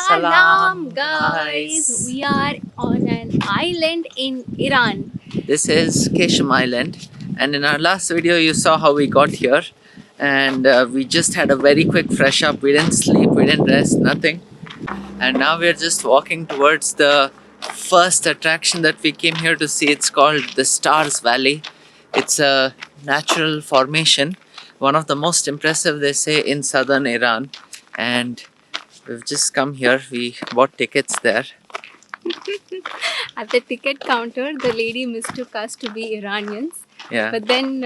Salam guys, we are on an island in Iran. This is Qeshm Island, and in our last video you saw how we got here, and we just had a very quick fresh up. We didn't sleep, we didn't rest, nothing, and now we're just walking towards the first attraction that we came here to see. It's called the Stars Valley. It's a natural formation, one of the most impressive, they say, in southern Iran, and we've just come here. We bought tickets there. At the ticket counter, the lady mistook us to be Iranians. Yeah. But then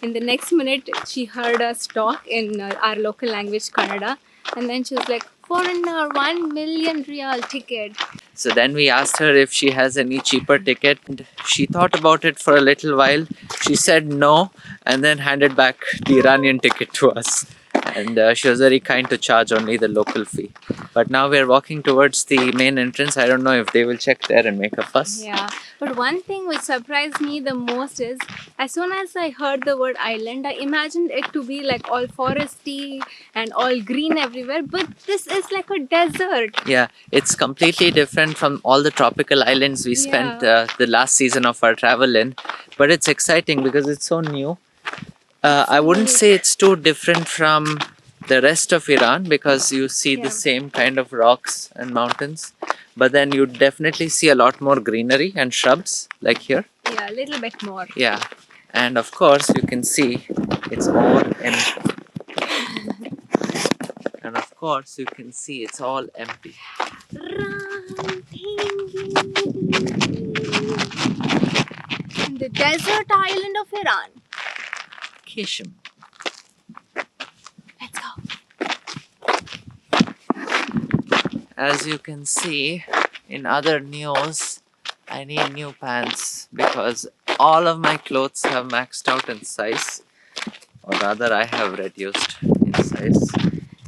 in the next minute, she heard us talk in our local language, Kannada. And then she was like, foreigner, 1 million real ticket. So then we asked her if she has any cheaper ticket. And she thought about it for a little while. She said no, and then handed back the Iranian ticket to us. And she was very kind to charge only the local fee. But now we're walking towards the main entrance. I don't know if they will check there and make a fuss. Yeah, but one thing which surprised me the most is, as soon as I heard the word island, I imagined it to be like all foresty and all green everywhere. But this is like a desert. Yeah, it's completely different from all the tropical islands we spent the last season of our travel in. But it's exciting because it's so new. I wouldn't say it's too different from the rest of Iran because you see the same kind of rocks and mountains, but then you definitely see a lot more greenery and shrubs like here. Yeah, a little bit more. Yeah, and of course you can see it's all empty. And of course you can see it's all empty. The desert island of Iran. Qeshm. Let's go. As you can see in other news, I need new pants because all of my clothes have maxed out in size, or rather I have reduced in size.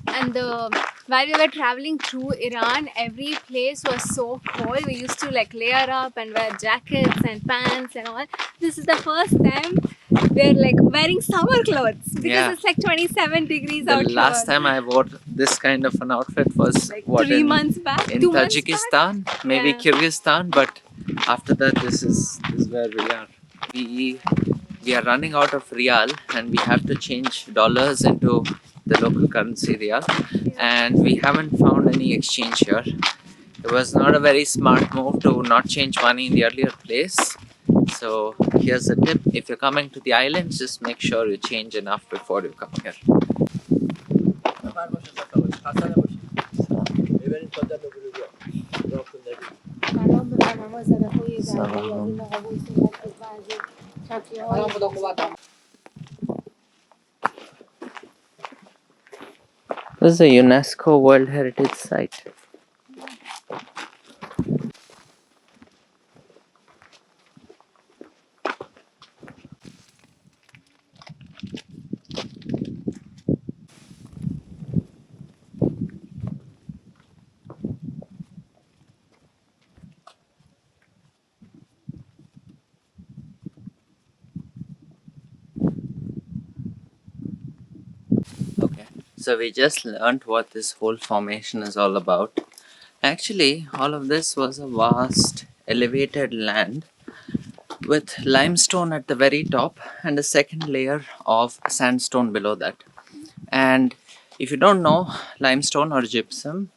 And while we were traveling through Iran, every place was so cold. We used to like layer up and wear jackets and pants and all. This is the first time we're like wearing summer clothes because it's like 27 degrees out The here. last time I wore this kind of an outfit was like what, 3 months back, in 2 months Tajikistan, back? maybe Yeah. Kyrgyzstan, but after that this is where we are. We are running out of rial and we have to change dollars into the local currency rial, and we haven't found any exchange here. It was not a very smart move to not change money in the earlier place. So here's a tip: if you're coming to the islands, just make sure you change enough before you come here. This is a UNESCO World Heritage Site. Okay, so we just learned what this whole formation is all about. Actually, all of this was a vast elevated land with limestone at the very top and a second layer of sandstone below that. And if you don't know, limestone or gypsum,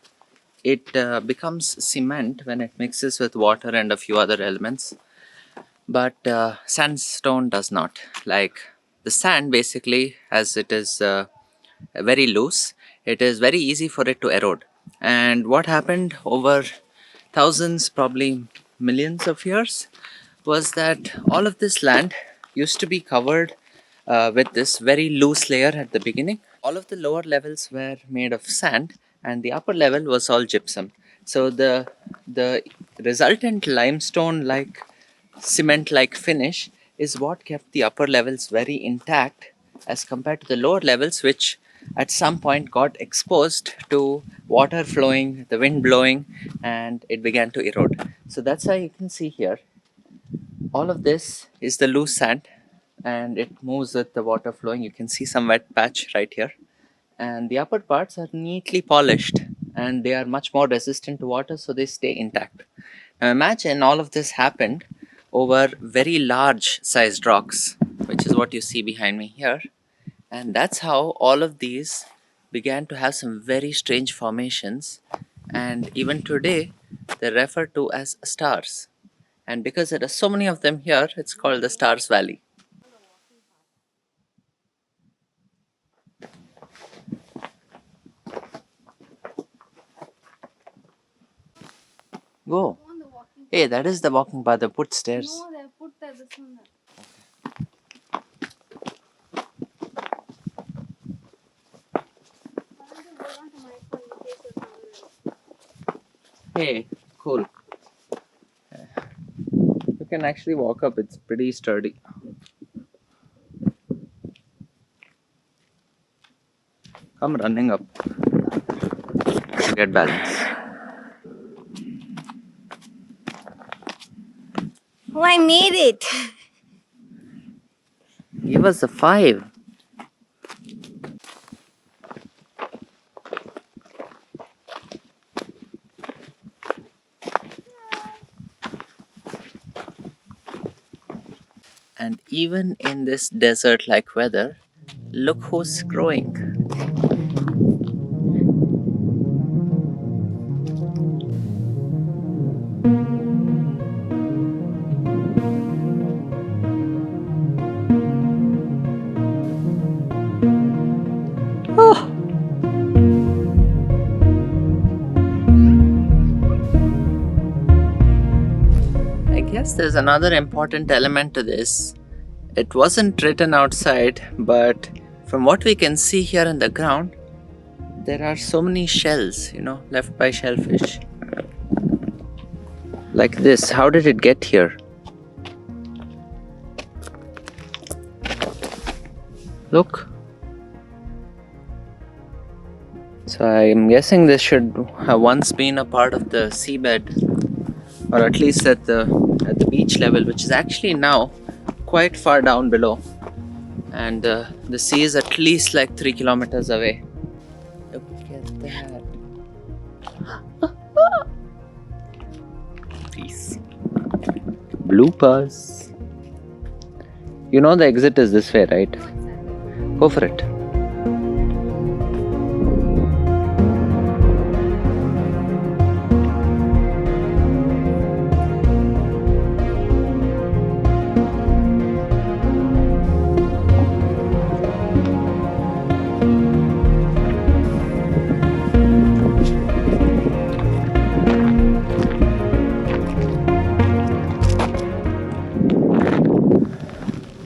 it becomes cement when it mixes with water and a few other elements. But sandstone does not. Like the sand, basically, as it is very loose, it is very easy for it to erode. And what happened over thousands, probably millions of years, was that all of this land used to be covered with this very loose layer at the beginning. All of the lower levels were made of sand and the upper level was all gypsum. So the resultant limestone like cement like finish is what kept the upper levels very intact as compared to the lower levels, which at some point got exposed to water flowing, the wind blowing, and it began to erode. So that's why you can see here, all of this is the loose sand and it moves with the water flowing. You can see some wet patch right here, and the upper parts are neatly polished and they are much more resistant to water, so they stay intact. Now imagine all of this happened over very large sized rocks, which is what you see behind me here. And that's how all of these began to have some very strange formations, and even today they're referred to as stars. And because there are so many of them here, it's called the Stars Valley. Go. On the walking. Hey, that is the walking path. They put stairs. No, they put this one. Hey, cool. You can actually walk up, it's pretty sturdy. Come running up to get balance. Oh, I made it. Give us a 5. And even in this desert-like weather, look who's growing. Oh. I guess there's another important element to this. It wasn't written outside, but from what we can see here in the ground, there are so many shells, left by shellfish. Like this. How did it get here? Look. So I'm guessing this should have once been a part of the seabed, or at least at the beach level, which is actually now quite far down below, and the sea is at least like 3 kilometers away. Look at that. Peace. Bloopers. You know the exit is this way, right? Go for it.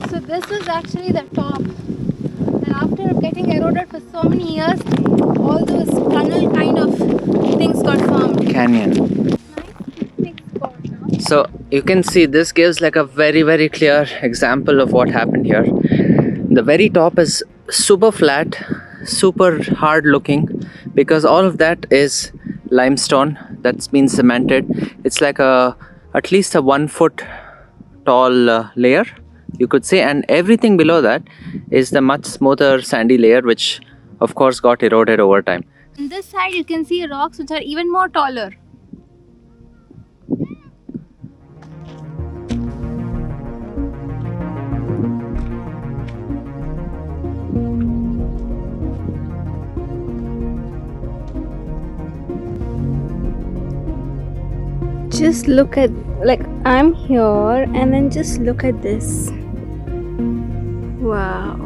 So this was actually the top, and after getting eroded for so many years, all those tunnel kind of things got formed. Canyon. Nice picnic spot now. So you can see this gives like a very, very clear example of what happened here. The very top is super flat, super hard looking, because all of that is limestone that's been cemented. It's like at least a 1 foot tall layer, you could say, and everything below that is the much smoother sandy layer, which of course got eroded over time. On this side you can see rocks which are even more taller. Just look at, like, I'm here and then just look at this. Wow.